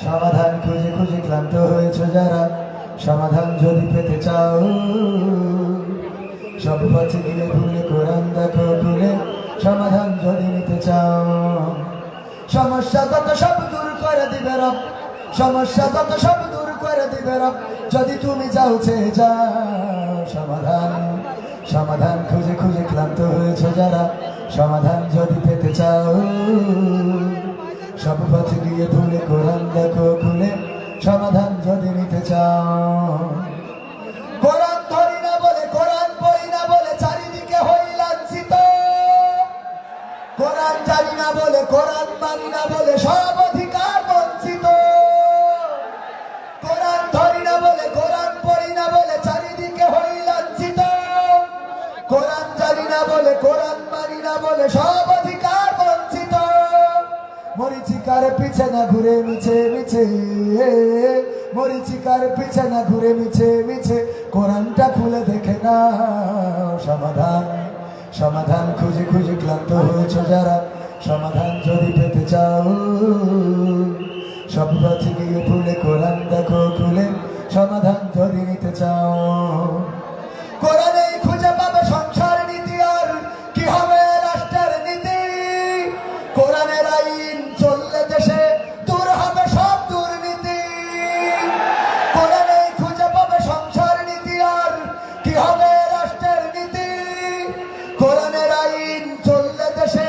সমাধান খুঁজে খুঁজে ক্লান্ত হয়েছে যারা, সমাধান যদি পেতে চাও, সব পথে গিয়ে ভুলে কোরআন দেখো খুলে, সমাধান যদি নিতে চাও। সমস্যা যত সব দূর করে দিবে রব, সমস্যা যত সব দূর করে দিবে রব, যদি তুমি যাও চেয়ে যাও। সমাধান সমাধান খুঁজে খুঁজে ক্লান্ত হয়েছে যারা, সমাধান যদি পেতে চাও, সব পথে গিয়ে ভুলে কোরআন দেখো খুলে, সমাধান যদি নিতে চাও। কোরআন ধরি না বলে, কোরআন পড়ি না বলে চারিদিকে হই লাঞ্ছিত, কোরআন জানি না বলে, কোরআন মানি না বলে সব অধিকার বঞ্চিত। কোরআন ধরি না বলে, কোরআন পড়ি না বলে চারিদিকে হই লাঞ্ছিত, কোরআন জানি না বলে, কোরআন মানি না বলে সব অধিকার বঞ্চিত। মরিচিকার পিছে না ঘুরে মিছে মিছে, মরিচিকার পিছে না ঘুরে মিছে মিছে, কোরআনটা খুলে দেখে না। সমাধান সমাধান খুঁজে খুঁজে ক্লান্ত হয়েছে যারা, সমাধান যদি পেতে চাও, সব পথে গিয়ে ভুলে কোরআন দেখো খুলে, সমাধান যদি নিতে চাও। কোরআনেই খুঁজে পাবে সংসার নীতি, আর কি হবে রাষ্ট্রের নীতি। কোরআনের আইন চললে দেশে দূর হবে সব দুর্নীতি। কোরআনেই খুঁজে পাবে সংসার নীতি, আর কি হবে রাষ্ট্রের নীতি। কোরআনের আইন চললে দেশে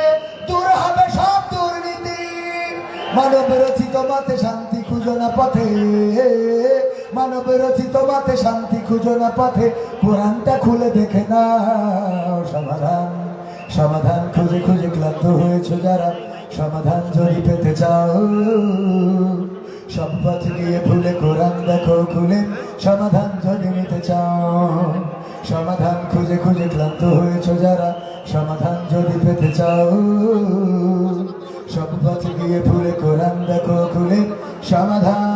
দূর হবে সব দুর্নীতি। মানব রচিত মাতে শান্তি খুঁজো না পথে, মানব রচিত মাতে শান্তি খুঁজো না পথে, কোরআনটা খুলে দেখে না। সমাধান সমাধান খুঁজে খুঁজে ক্লান্ত হয়েছে যারা, সমাধান যদি পেতে চাও, সব পথে গিয়ে ভুলে কোরআন দেখো খুলে, সমাধান যদি নিতে চাও। সমাধান খুঁজে খুঁজে ক্লান্ত হয়েছে যারা, সমাধান যদি পেতে চাও, সব পথে গিয়ে ভুলে কোরআন দেখো খুলে, সমাধান